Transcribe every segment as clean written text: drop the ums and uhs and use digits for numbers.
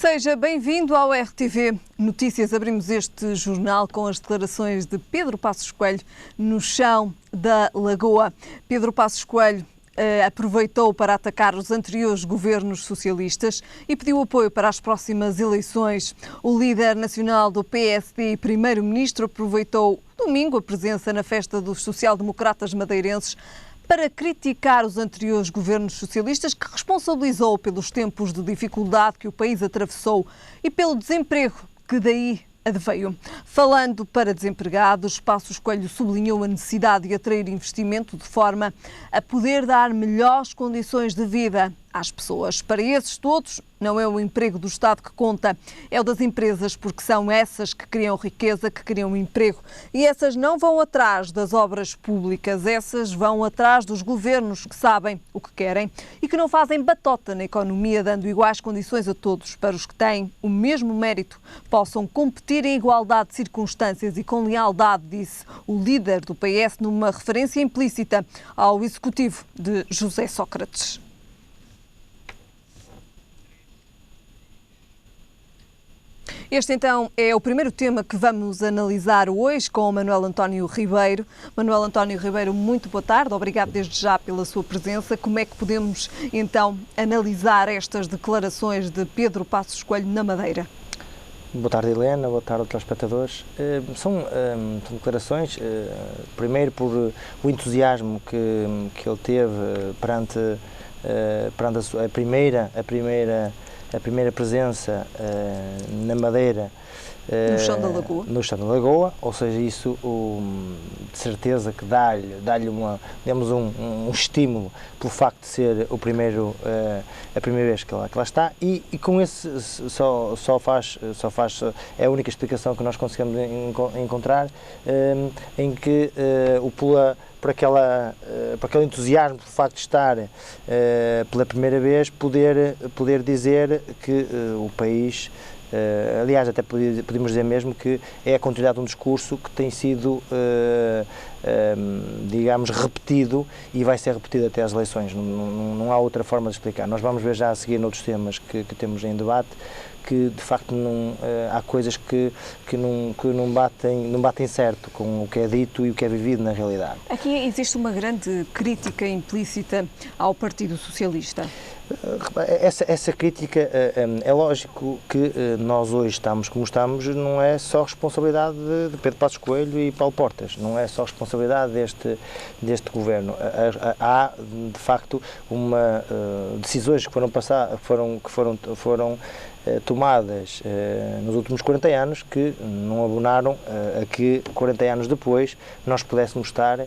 Seja bem-vindo ao RTV Notícias. Abrimos este jornal com as declarações de Pedro Passos Coelho no chão da Lagoa. Pedro Passos Coelho aproveitou para atacar os anteriores governos socialistas e pediu apoio para as próximas eleições. O líder nacional do PSD e primeiro-ministro aproveitou domingo a presença na festa dos social-democratas madeirenses para criticar os anteriores governos socialistas, que responsabilizou pelos tempos de dificuldade que o país atravessou e pelo desemprego que daí adveio. Falando para desempregados, Passos Coelho sublinhou a necessidade de atrair investimento de forma a poder dar melhores condições de vida às pessoas. Para esses todos, não é o emprego do Estado que conta, é o das empresas, porque são essas que criam riqueza, que criam emprego. E essas não vão atrás das obras públicas, essas vão atrás dos governos que sabem o que querem e que não fazem batota na economia, dando iguais condições a todos, para os que têm o mesmo mérito possam competir em igualdade de circunstâncias e com lealdade, disse o líder do PS numa referência implícita ao executivo de José Sócrates. Este, então, é o primeiro tema que vamos analisar hoje com o Manuel António Ribeiro. Manuel António Ribeiro, muito boa tarde. Obrigado desde já pela sua presença. Como é que podemos, então, analisar estas declarações de Pedro Passos Coelho na Madeira? Boa tarde, Helena. Boa tarde, telespectadores. São declarações, primeiro por o entusiasmo que ele teve perante a primeira presença na Madeira, no chão da Lagoa. No chão da Lagoa, ou seja, isso de certeza que dá-lhe digamos, um estímulo pelo facto de ser a primeira vez que lá está, e com esse só faz é a única explicação que nós conseguimos encontrar, em que por aquele entusiasmo pelo facto de estar pela primeira vez, poder dizer que o país, aliás, até podemos dizer mesmo que é a continuidade de um discurso que tem sido, digamos, repetido e vai ser repetido até às eleições. Não há outra forma de explicar. Nós vamos ver já a seguir noutros temas que temos em debate, que de facto há coisas que não batem certo com o que é dito e o que é vivido na realidade. Aqui existe uma grande crítica implícita ao Partido Socialista. Essa crítica, é lógico que nós hoje estamos como estamos, não é só responsabilidade de Pedro Passos Coelho e Paulo Portas, não é só responsabilidade deste governo. Há de facto decisões que foram tomadas nos últimos 40 anos que não abonaram a que 40 anos depois nós pudéssemos estar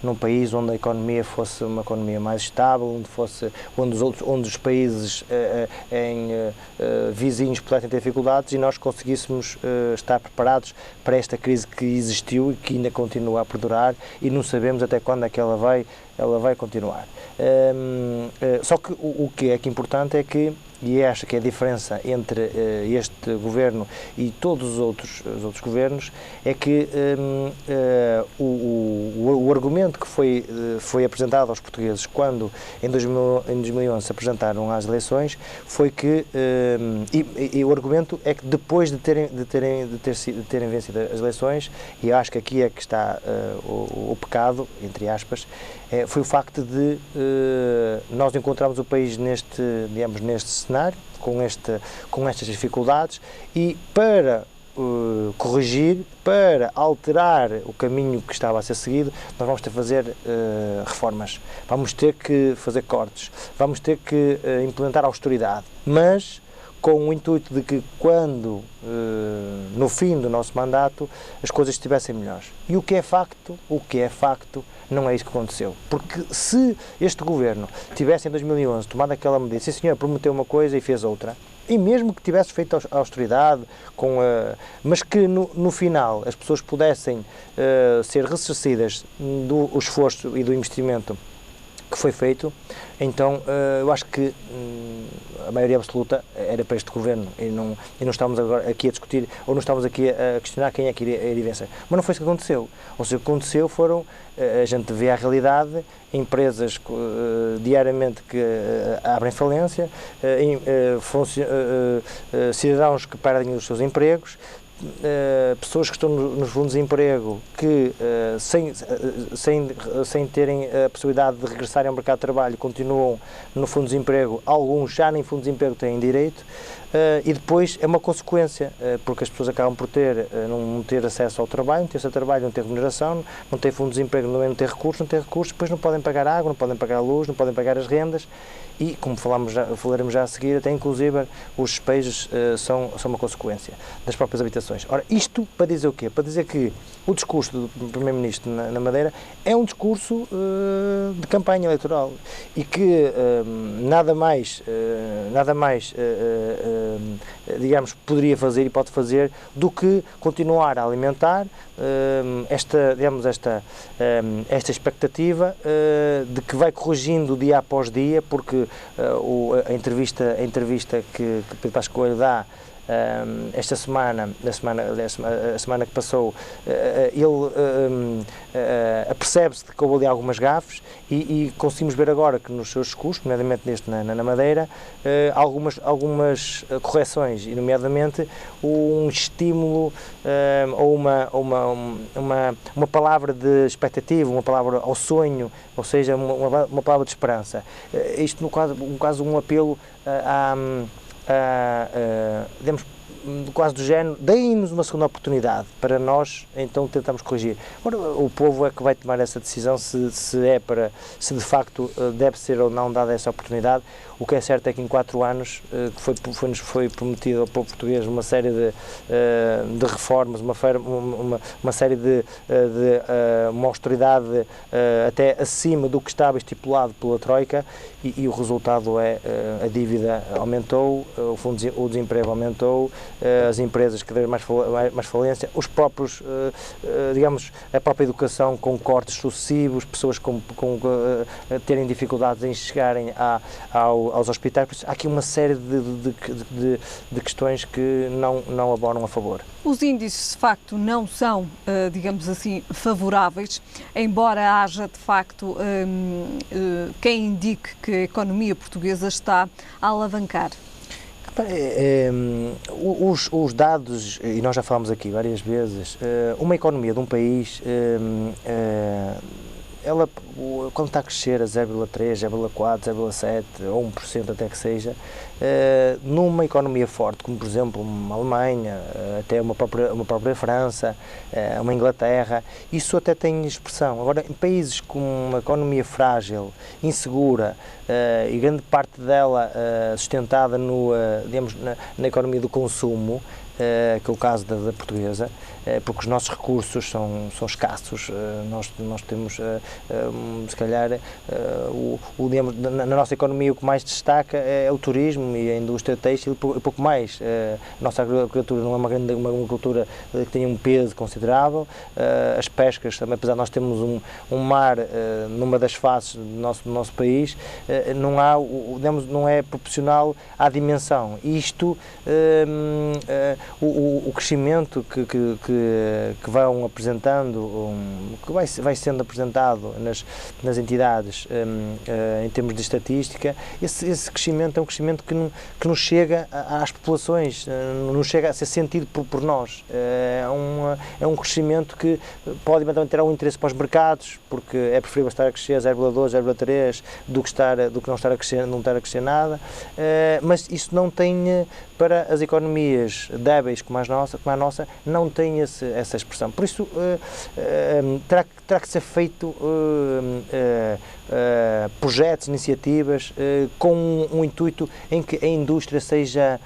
num país onde a economia fosse uma economia mais estável, onde os países vizinhos pudessem ter dificuldades e nós conseguíssemos estar preparados para esta crise que existiu e que ainda continua a perdurar e não sabemos até quando é que ela vai continuar. Só que o que é importante é que, e esta que é a diferença entre este governo e todos os outros governos, é que o argumento que foi apresentado aos portugueses quando em 2011 se apresentaram às eleições foi que, e o argumento é que depois de terem vencido as eleições, e acho que aqui é que está o pecado, entre aspas, foi o facto de nós encontrarmos o país neste cenário, com estas dificuldades, e para corrigir, para alterar o caminho que estava a ser seguido, nós vamos ter que fazer reformas, vamos ter que fazer cortes, vamos ter que implementar austeridade, mas com o intuito de que quando, no fim do nosso mandato, as coisas estivessem melhores. E o que é facto, não é isso que aconteceu. Porque se este governo tivesse em 2011 tomado aquela medida, sim senhor, prometeu uma coisa e fez outra, e mesmo que tivesse feito a austeridade, mas que no final as pessoas pudessem ser ressarcidas do esforço e do investimento que foi feito, então eu acho que a maioria absoluta era para este governo e não estamos agora aqui a discutir, ou não estamos aqui a questionar quem é que iria vencer. Mas não foi isso que aconteceu. Ou seja, o que aconteceu foram, a gente vê a realidade, empresas diariamente que abrem falência, cidadãos que perdem os seus empregos, pessoas que estão nos fundos de emprego que, sem terem a possibilidade de regressarem ao mercado de trabalho, continuam no fundo de emprego, alguns já nem fundo de emprego têm direito, e depois é uma consequência, porque as pessoas acabam por não ter acesso ao trabalho, não ter acesso ao trabalho, não ter remuneração, não ter fundo de emprego, não ter recursos, depois não podem pagar água, não podem pagar a luz, não podem pagar as rendas, e, como falaremos já a seguir, até inclusive os despejos são uma consequência das próprias habitações. Ora, isto para dizer o quê? Para dizer que o discurso do Primeiro-Ministro na Madeira é um discurso de campanha eleitoral e que nada mais digamos, poderia fazer e pode fazer do que continuar a alimentar esta expectativa de que vai corrigindo dia após dia, porque a entrevista que Pedro Passos Coelho dá esta semana, a semana que passou, ele apercebe-se de que houve ali algumas gafes e conseguimos ver agora que nos seus discursos, nomeadamente neste na Madeira, algumas correções, e nomeadamente um estímulo ou uma palavra de expectativa, uma palavra ao sonho, ou seja, uma palavra de esperança. Isto, no caso, um apelo digamos, quase do género, deem-nos uma segunda oportunidade para nós então tentarmos corrigir. Agora, o povo é que vai tomar essa decisão se de facto deve ser ou não dada essa oportunidade. O que é certo é que em 4 anos que nos foi prometido ao povo português uma série de reformas, uma série de uma austeridade até acima do que estava estipulado pela Troika, e o resultado é a dívida aumentou, o desemprego aumentou, as empresas cada vez mais falência, os próprios, digamos, a própria educação com cortes sucessivos, pessoas terem dificuldades em chegarem aos hospitais. Por isso, há aqui uma série de questões que não abonam a favor. Os índices, de facto, não são, digamos assim, favoráveis, embora haja, de facto, quem indique que a economia portuguesa está a alavancar. Os dados, e nós já falámos aqui várias vezes, uma economia de um país, ela, quando está a crescer a 0,3, 0,4, 0,7 ou 1% até que seja, numa economia forte, como por exemplo uma Alemanha, até uma própria França, uma Inglaterra, isso até tem expressão. Agora, em países com uma economia frágil, insegura, e grande parte dela sustentada digamos, na economia do consumo, que é o caso da portuguesa, porque os nossos recursos são escassos. Nós temos, se calhar, digamos, na nossa economia o que mais destaca é o turismo e a indústria têxtil e pouco mais. A nossa agricultura não é uma agricultura que tenha um peso considerável. As pescas também, apesar de nós termos um mar numa das faces do nosso país, não é proporcional à dimensão. Isto, o crescimento que vão apresentando, que vai sendo apresentado nas entidades em termos de estatística, esse crescimento é um crescimento que nos chega às populações, não chega a ser sentido por nós. É um crescimento que pode eventualmente ter algum interesse para os mercados, porque é preferível estar a crescer 0,2, 0,3 do que não estar a crescer nada, mas isso não tem, para as economias débeis como a nossa, não tem essa expressão. Por isso, terá que ser feito projetos, iniciativas com um intuito em que a indústria seja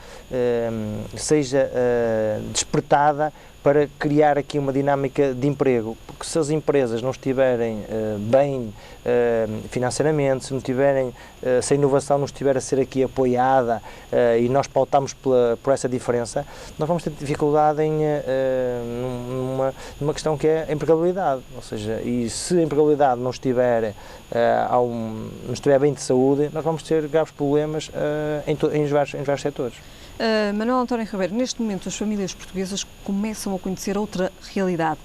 despertada para criar aqui uma dinâmica de emprego, porque se as empresas não estiverem bem financeiramente, se não tiverem, se a inovação não estiver a ser aqui apoiada e nós pautamos por essa diferença, nós vamos ter dificuldade numa questão que é a empregabilidade, ou seja, e se a empregabilidade não estiver, não estiver bem de saúde, nós vamos ter graves problemas em vários setores. Manuel António Ribeiro, neste momento as famílias portuguesas começam a conhecer outra realidade.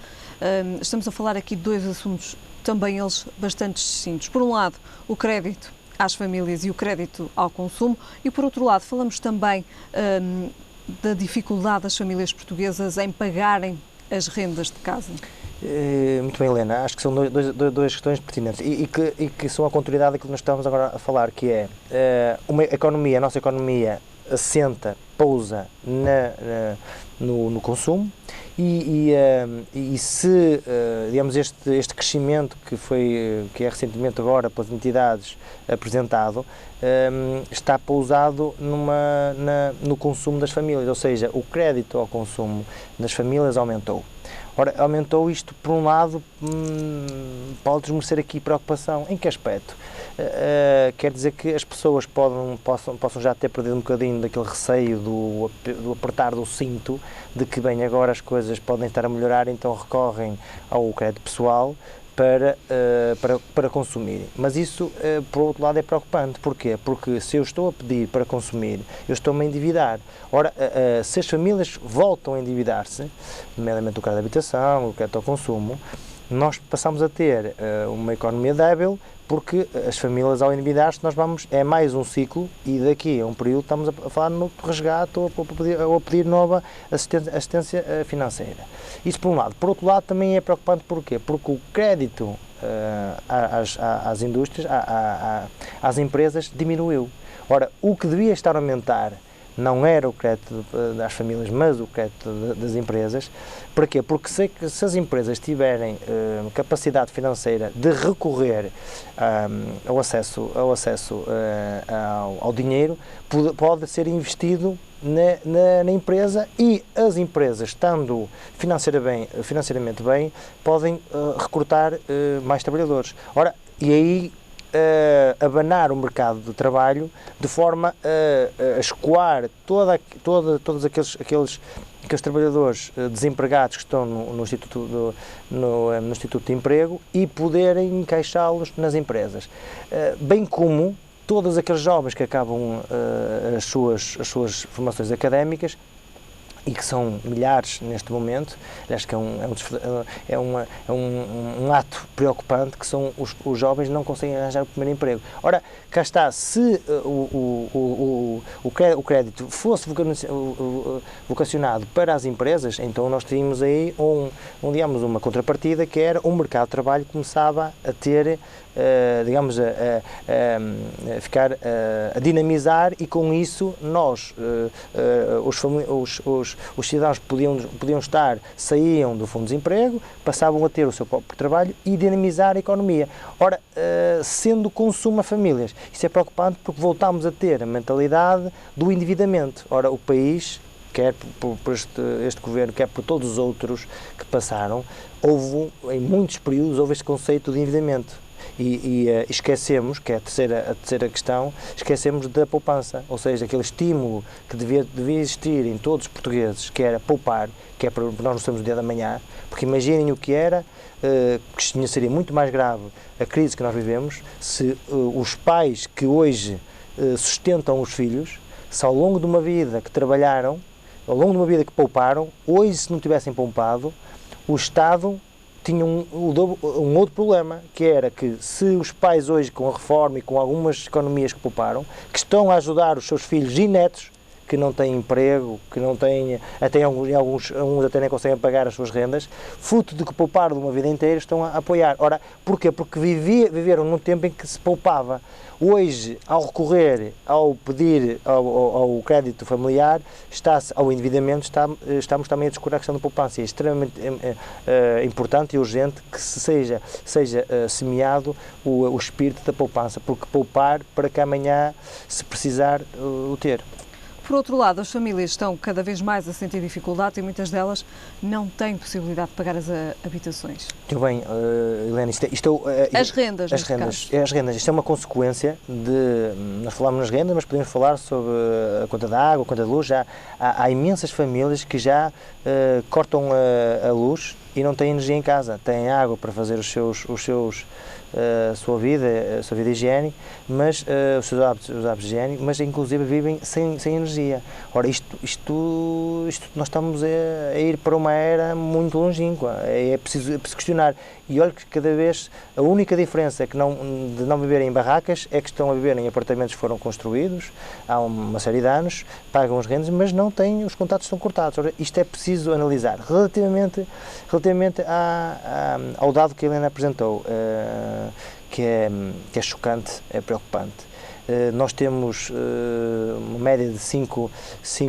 Estamos a falar aqui de dois assuntos, também eles bastante distintos. Por um lado, o crédito às famílias e o crédito ao consumo, e por outro lado, falamos também da dificuldade das famílias portuguesas em pagarem as rendas de casa. Muito bem, Helena, acho que são duas questões pertinentes e que são a continuidade daquilo que nós estamos agora a falar, que é a nossa economia assenta, pousa no consumo e se, digamos, este crescimento que é recentemente agora pelas entidades apresentado, está pousado no consumo das famílias, ou seja, o crédito ao consumo das famílias aumentou. Ora, aumentou isto, por um lado, pode desmerecer aqui preocupação. Em que aspecto? Quer dizer que as pessoas possam já ter perdido um bocadinho daquele receio do apertar do cinto, de que, bem, agora as coisas podem estar a melhorar, então recorrem ao crédito pessoal para consumir. Mas isso, por outro lado, é preocupante. Porquê? Porque se eu estou a pedir para consumir, eu estou-me a endividar. Ora, se as famílias voltam a endividar-se, nomeadamente o crédito de habitação, o crédito ao consumo, nós passamos a ter uma economia débil, porque as famílias, ao endividar-se, é mais um ciclo e daqui a um período estamos a falar no resgate ou a pedir nova assistência financeira. Isso por um lado. Por outro lado, também é preocupante. Porquê? Porque o crédito às indústrias, às empresas, diminuiu. Ora, o que devia estar a aumentar não era o crédito das famílias, mas o crédito das empresas. Para quê? Porque se as empresas tiverem capacidade financeira de recorrer ao acesso ao dinheiro, pode ser investido na empresa, e as empresas, estando financeiramente bem, podem recrutar mais trabalhadores. Ora, e aí abanar o mercado de trabalho de forma a escoar todos aqueles trabalhadores desempregados que estão no Instituto de Emprego e poderem encaixá-los nas empresas. Bem como todos aqueles jovens que acabam as suas formações académicas, e que são milhares neste momento. Acho que é um ato preocupante, que são os jovens não conseguem arranjar o primeiro emprego. Ora, cá está, se o crédito fosse vocacionado para as empresas, então nós teríamos aí digamos, uma contrapartida, que era o mercado de trabalho começava a ter, digamos, a dinamizar, e com isso nós, os cidadãos podiam saíam do fundo de desemprego, passavam a ter o seu próprio trabalho e dinamizar a economia. Ora, sendo consumo a famílias, isso é preocupante, porque voltamos a ter a mentalidade do endividamento. Ora, o país, quer por este governo, quer por todos os outros que passaram, em muitos períodos, houve este conceito de endividamento. E esquecemos, que é a terceira questão, esquecemos da poupança, ou seja, aquele estímulo que devia existir em todos os portugueses, que era poupar, que é para nós não sermos o dia da manhã, porque imaginem o que era, que seria muito mais grave a crise que nós vivemos, se os pais que hoje sustentam os filhos, se ao longo de uma vida que trabalharam, ao longo de uma vida que pouparam, hoje, se não tivessem poupado, o Estado tinha um outro problema, que era que se os pais hoje, com a reforma e com algumas economias que pouparam, que estão a ajudar os seus filhos e netos, que não têm emprego, que não têm, até alguns até nem conseguem pagar as suas rendas, fruto de que pouparam de uma vida inteira, estão a apoiar. Ora, porquê? Porque viveram num tempo em que se poupava. Hoje, ao recorrer, ao pedir ao crédito familiar, ao endividamento, estamos também a discutir a questão da poupança. É extremamente importante e urgente que seja semeado o espírito da poupança, porque poupar para que amanhã, se precisar, o ter. Por outro lado, as famílias estão cada vez mais a sentir dificuldade e muitas delas não têm possibilidade de pagar as habitações. Muito bem, Helena, as rendas, isto é uma consequência de, nós falámos nas rendas, mas podemos falar sobre a conta da água, a conta da luz. Há imensas famílias que já cortam a luz e não têm energia em casa, têm água para fazer a sua vida higiênica, mas os seus hábitos higiênicos, mas inclusive vivem sem energia. Ora, isto nós estamos a ir para uma era muito longínqua, é preciso questionar. E olha que cada vez a única diferença de não viverem em barracas é que estão a viver em apartamentos que foram construídos há uma série de anos, pagam as rendas, mas não têm, os contatos estão cortados. Ora, isto é preciso analisar. Relativamente ao dado que a Helena apresentou, que é chocante, é preocupante. Nós temos uma média de 5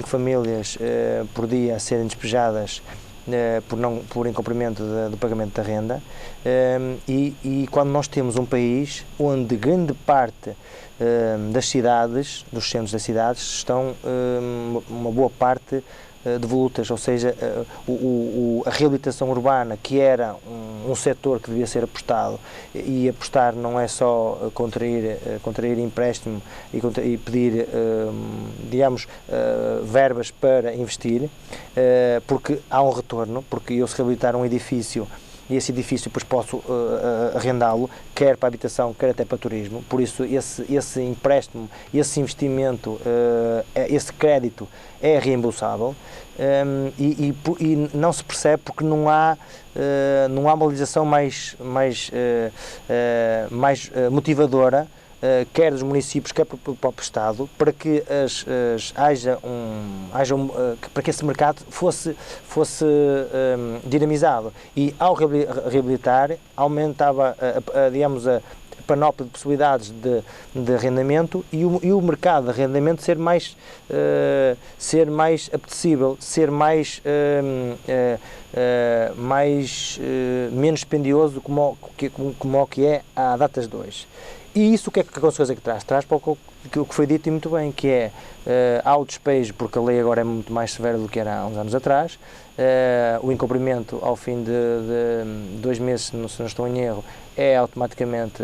famílias por dia a serem despejadas por incumprimento do pagamento da renda, e quando nós temos um país onde grande parte das cidades, dos centros das cidades, estão uma boa parte devolutas, ou seja, a reabilitação urbana, que era um setor que devia ser apostado, e apostar não é só contrair empréstimo e pedir, digamos, verbas para investir, porque há um retorno, porque eu se reabilitar um edifício e esse edifício depois posso arrendá-lo, quer para a habitação, quer até para turismo. Por isso esse empréstimo, esse investimento, esse crédito é reembolsável, e não se percebe porque não há uma legislação mais motivadora, quer dos municípios, quer para o próprio Estado, para que para que esse mercado fosse dinamizado, e ao reabilitar aumentava digamos, a panóplia de possibilidades de arrendamento, e o mercado de arrendamento ser mais apetecível, ser menos dispendioso como o que é há datas de hoje. E isso, o que é que a consequência que traz? Traz para o que foi dito e muito bem, que é, há o despejo, porque a lei agora é muito mais severa do que era há uns anos atrás, o incumprimento ao fim de 2 meses, se não estou em erro, é automaticamente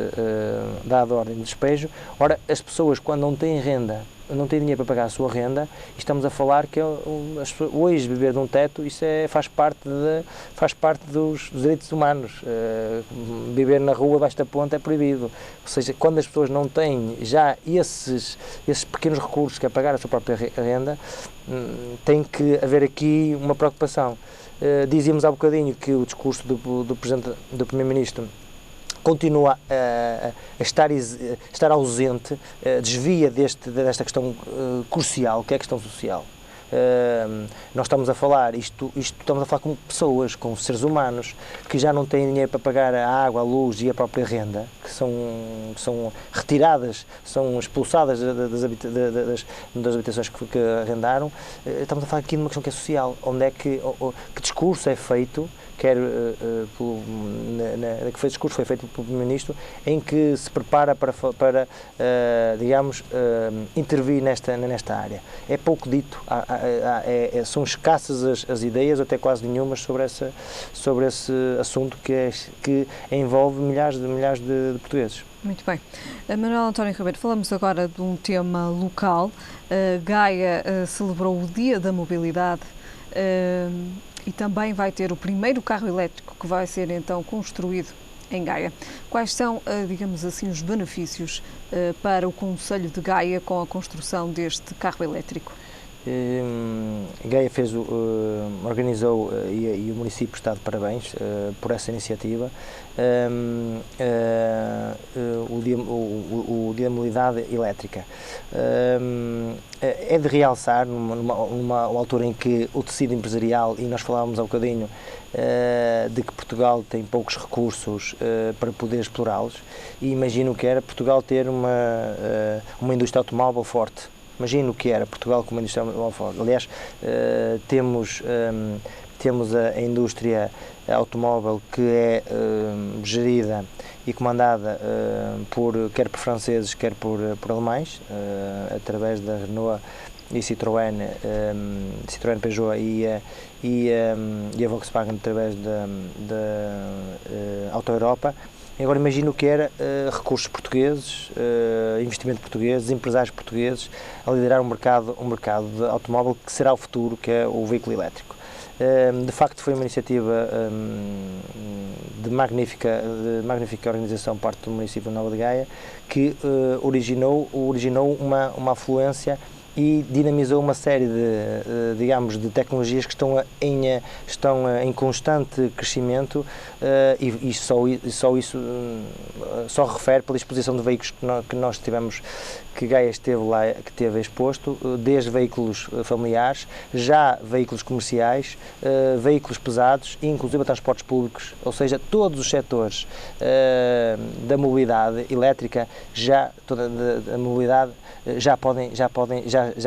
dado ordem de despejo. Ora, as pessoas, quando não têm renda, não têm dinheiro para pagar a sua renda, e estamos a falar que hoje viver de um teto, isso faz parte dos direitos humanos. Viver na rua abaixo da ponte é proibido. Ou seja, quando as pessoas não têm já esses pequenos recursos que é pagar a sua própria renda, tem que haver aqui uma preocupação. Dizíamos há bocadinho que o discurso do Primeiro-Ministro continua a estar ausente, desvia desta questão crucial, que é a questão social. Nós estamos a falar com pessoas, com seres humanos, que já não têm dinheiro para pagar a água, a luz e a própria renda, que são retiradas, são expulsadas das habitações que arrendaram. Estamos a falar aqui de uma questão que é social, onde é que discurso é feito, quer que foi discurso foi feito pelo Primeiro-Ministro, em que se prepara para digamos, intervir nesta área. É pouco dito, são escassas as ideias, até quase nenhumas, sobre esse assunto que envolve milhares de portugueses. Muito bem. Manuel António Ribeiro, falamos agora de um tema local. Gaia celebrou o Dia da Mobilidade, e também vai ter o primeiro carro elétrico que vai ser então construído em Gaia. Quais são, digamos assim, os benefícios para o concelho de Gaia com a construção deste carro elétrico? Gaia organizou, e o município está de parabéns por essa iniciativa, o Dia da Mobilidade Elétrica. É de realçar, numa altura em que o tecido empresarial, e nós falávamos há um bocadinho de que Portugal tem poucos recursos para poder explorá-los, e imagino que era Portugal ter uma indústria automóvel forte. Imagino o que era Portugal com uma indústria automóvel forte. Aliás, temos a indústria automóvel que é gerida e comandada quer por franceses, quer por alemães, através da Renault Citroën, Citroën Peugeot e a Volkswagen através da Auto Europa. Agora imagino o que era recursos portugueses, investimento português, empresários portugueses a liderar um mercado de automóvel que será o futuro, que é o veículo elétrico. De facto foi uma iniciativa de magnífica organização por parte do município de Nova de Gaia, que originou uma afluência e dinamizou uma série de tecnologias que estão em constante crescimento, e só refere pela exposição de veículos que nós tivemos, que Gaia esteve exposto, desde veículos familiares, já veículos comerciais, veículos pesados e inclusive transportes públicos, ou seja, todos os setores da mobilidade elétrica, já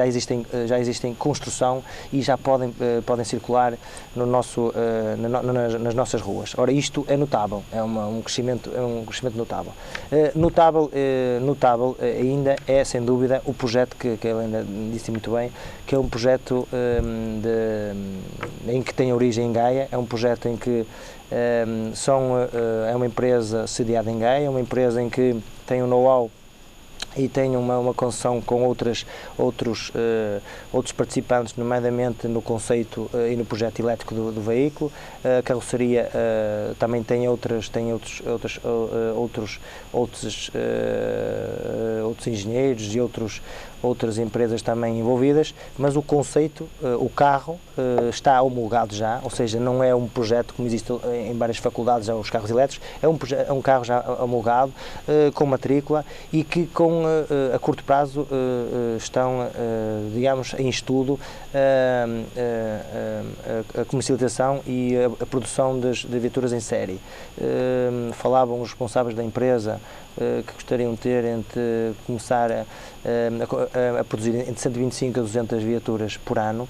existem construção e já podem circular nas nossas ruas. Ora, isto é notável, é um crescimento notável. Notável ainda é, sem dúvida, o projeto que ele ainda disse muito bem, que é um projeto em que tem origem em Gaia, é um projeto em que é uma empresa sediada em Gaia, é uma empresa em que tem um know-how e tem uma concessão com outros participantes, nomeadamente no conceito e no projeto elétrico do veículo. A carroceria também tem outros engenheiros e outras empresas também envolvidas, mas o conceito, o carro, está homologado já, ou seja, não é um projeto como existe em várias faculdades, os carros elétricos, é um carro já homologado, com matrícula, e que a curto prazo estão, digamos, em estudo a comercialização e a produção de viaturas em série. Falavam os responsáveis da empresa que gostariam de ter começar a produzir entre 125 a 200 viaturas por ano.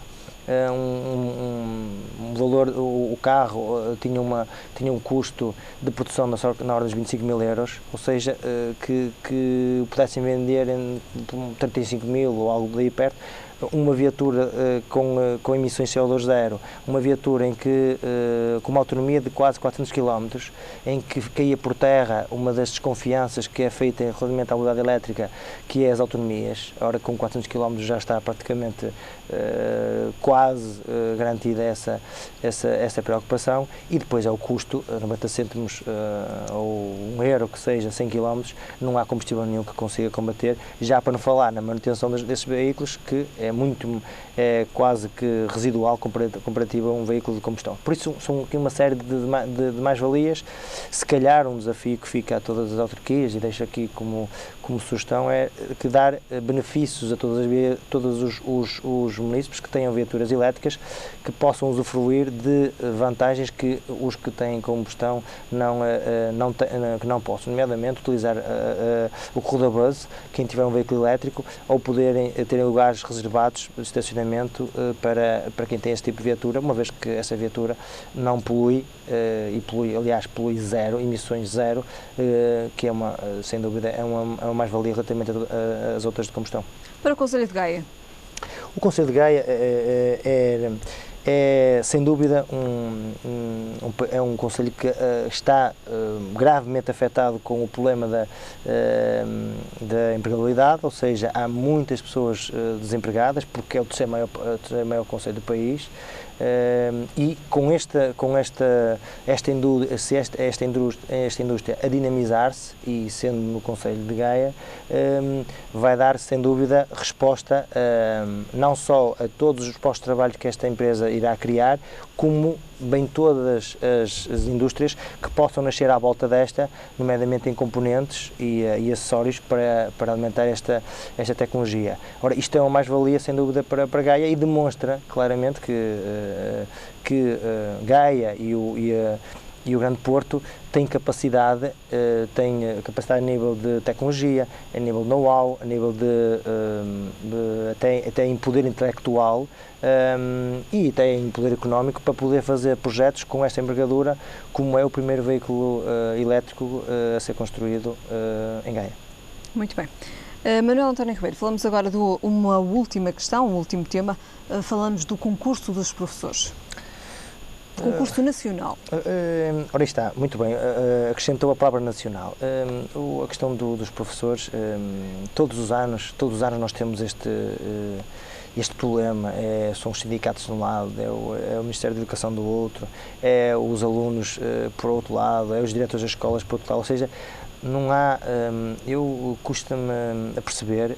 Um valor, o carro tinha um custo de produção na ordem dos 25 mil euros, ou seja, que pudessem vender em 35 mil ou algo daí perto, uma viatura com emissões de CO2 zero, uma viatura com uma autonomia de quase 400 km, em que caía por terra uma das desconfianças que é feita relativamente à mobilidade elétrica, que é as autonomias. Ora, com 400 km já está praticamente quase garantida essa preocupação, e depois é o custo, 90 cêntimos ou 1 euro que seja, 100 km, não há combustível nenhum que consiga combater, já para não falar na manutenção desses veículos, que é quase que residual comparativo a um veículo de combustão. Por isso são aqui uma série de mais-valias. Se calhar um desafio que fica a todas as autarquias, e deixo aqui como sugestão, é que dar benefícios a todos os munícipes que tenham viaturas elétricas, que possam usufruir de vantagens que os que têm combustão não possam, nomeadamente utilizar o corredor bus, quem tiver um veículo elétrico, ou terem lugares reservados de estacionamento para quem tem esse tipo de viatura, uma vez que essa viatura não polui, polui zero, emissões zero, que é sem dúvida, é uma mais-valia relativamente às outras de combustão. Para o Conselho de Gaia? O Conselho de Gaia é sem dúvida um concelho que está gravemente afetado com o problema da empregabilidade, ou seja, há muitas pessoas desempregadas, porque é o terceiro maior concelho do país. E com esta indústria a dinamizar-se, e sendo no Concelho de Gaia, vai dar sem dúvida resposta não só a todos os postos de trabalho que esta empresa irá criar, como bem todas as indústrias que possam nascer à volta desta, nomeadamente em componentes e acessórios para alimentar esta tecnologia. Ora, isto é uma mais-valia sem dúvida para Gaia, e demonstra claramente que Gaia e o Grande Porto têm capacidade a nível de tecnologia, a nível de know-how, a nível até em poder intelectual, e até em poder económico, para poder fazer projetos com esta envergadura, como é o primeiro veículo elétrico a ser construído em Gaia. Muito bem. Manuel António Ribeiro, falamos agora de uma última questão, um último tema. Falamos do concurso dos professores. Concurso nacional. Ora está, muito bem, acrescentou a palavra nacional. A questão dos professores, todos os anos nós temos este problema. São os sindicatos de um lado, é o Ministério da Educação do outro, é os alunos por outro lado, é os diretores das escolas por outro lado, ou seja, não há, custa-me a perceber,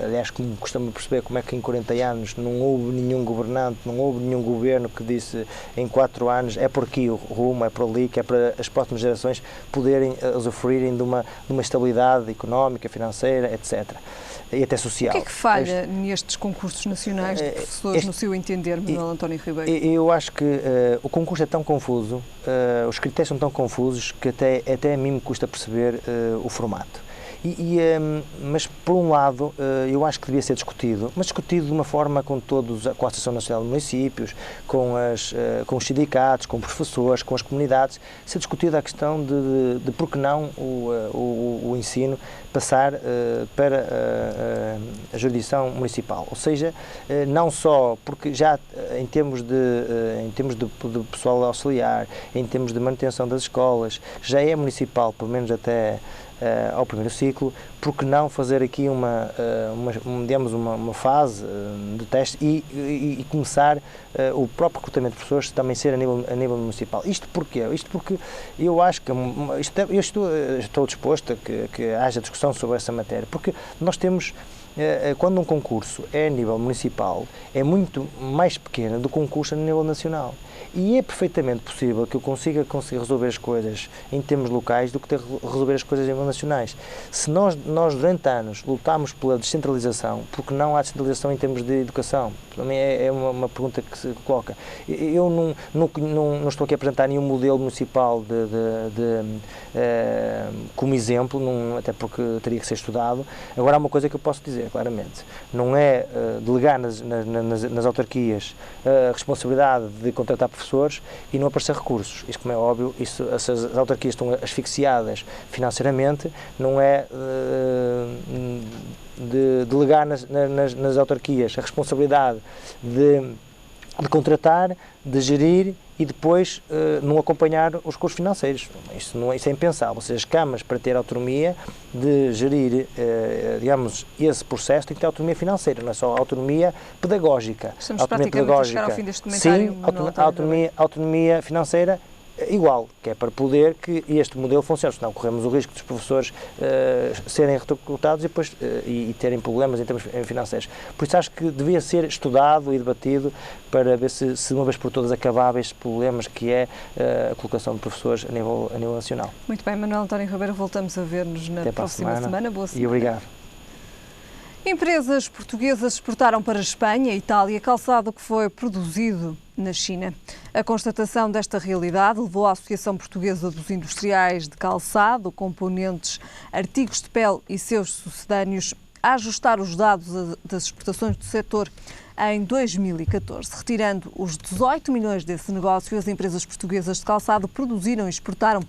aliás, custa-me a perceber como é que em 40 anos não houve nenhum governante, não houve nenhum governo que disse em 4 anos é por aqui o rumo, é por ali, que é para as próximas gerações poderem usufruírem de uma estabilidade económica, financeira, etc. E até social. O que é que falha nestes concursos nacionais de professores, no seu entender, Manuel António Ribeiro? Eu acho que o concurso é tão confuso, os critérios são tão confusos que até a mim me custa perceber o formato. Mas, por um lado, eu acho que devia ser discutido, mas discutido de uma forma com a Associação Nacional de Municípios, com os sindicatos, com os professores, com as comunidades, ser discutida a questão de por que não o ensino passar para a jurisdição municipal. Ou seja, não só porque já em termos de pessoal auxiliar, em termos de manutenção das escolas, já é municipal, pelo menos até ao primeiro ciclo, porque não fazer aqui uma fase de teste e começar o próprio recrutamento de professores também ser a nível municipal. Isto porquê? Isto porque eu acho que eu estou disposto a que haja discussão sobre essa matéria, porque nós temos, quando um concurso é a nível municipal, é muito mais pequeno do que um concurso a nível nacional. E é perfeitamente possível que eu consiga resolver as coisas em termos locais do que resolver as coisas em nível nacionais. Se nós durante anos lutámos pela descentralização, porque não há descentralização em termos de educação? Para mim é uma pergunta que se coloca. Eu não estou aqui a apresentar nenhum modelo municipal como exemplo, até porque teria que ser estudado. Agora há uma coisa que eu posso dizer claramente, não é delegar nas autarquias a responsabilidade de contratar professores e não aparecer recursos. Isto, como é óbvio, se as autarquias estão asfixiadas financeiramente, não é de delegar nas autarquias a responsabilidade de contratar, de gerir e depois não acompanhar os recursos financeiros. Isso é impensável. Ou seja, as câmaras, para ter autonomia de gerir, digamos, esse processo, tem que ter autonomia financeira, não é só autonomia pedagógica. Estamos praticamente a chegar ao fim deste comentário. Sim, autonomia financeira igual, que é para poder que este modelo funcione, senão corremos o risco dos professores serem recrutados e terem problemas em termos financeiros. Por isso acho que devia ser estudado e debatido para ver se de uma vez por todas acabava estes problemas que é a colocação de professores a nível nacional. Muito bem, Manuel António Ribeiro, voltamos a ver-nos na próxima semana. Boa semana. E obrigado. Empresas portuguesas exportaram para a Espanha e Itália calçado que foi produzido na China. A constatação desta realidade levou a Associação Portuguesa dos Industriais de Calçado, Componentes, Artigos de Pele e seus sucedâneos a ajustar os dados das exportações do setor em 2014. Retirando os 18 milhões desse negócio, as empresas portuguesas de calçado produziram e exportaram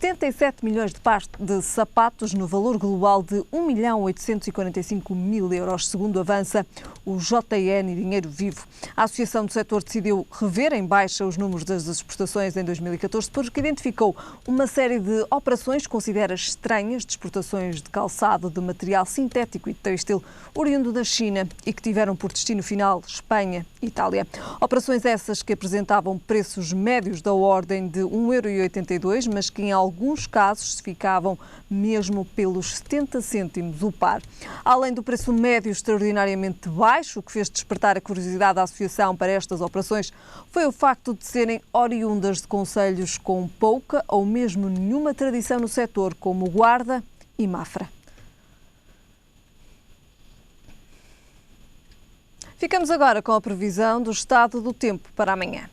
77 milhões de pares de sapatos no valor global de 1.845.000 euros, segundo avança o JN Dinheiro Vivo. A Associação do Setor decidiu rever em baixa os números das exportações em 2014, porque identificou uma série de operações que considera estranhas de exportações de calçado de material sintético e têxtil oriundo da China e que tiveram por destino final Espanha e Itália. Operações essas que apresentavam preços médios da ordem de 1,82 €, mas que em alguns casos se ficavam mesmo pelos 70 cêntimos o par. Além do preço médio extraordinariamente baixo, o que fez despertar a curiosidade da Associação para estas operações foi o facto de serem oriundas de concelhos com pouca ou mesmo nenhuma tradição no setor, como Guarda e Mafra. Ficamos agora com a previsão do estado do tempo para amanhã.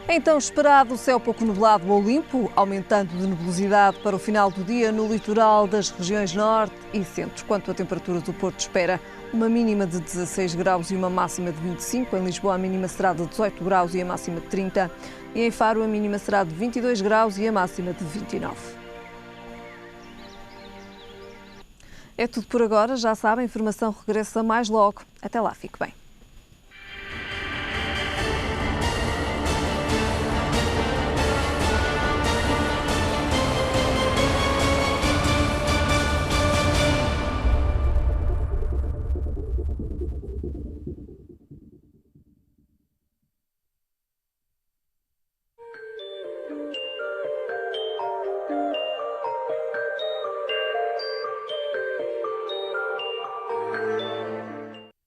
Então, esperado céu pouco nublado ou limpo, aumentando de nebulosidade para o final do dia no litoral das regiões norte e centro. Quanto à temperatura do Porto, espera uma mínima de 16 graus e uma máxima de 25. Em Lisboa, a mínima será de 18 graus e a máxima de 30. E em Faro, a mínima será de 22 graus e a máxima de 29. É tudo por agora, já sabem, a informação regressa mais logo. Até lá, fique bem.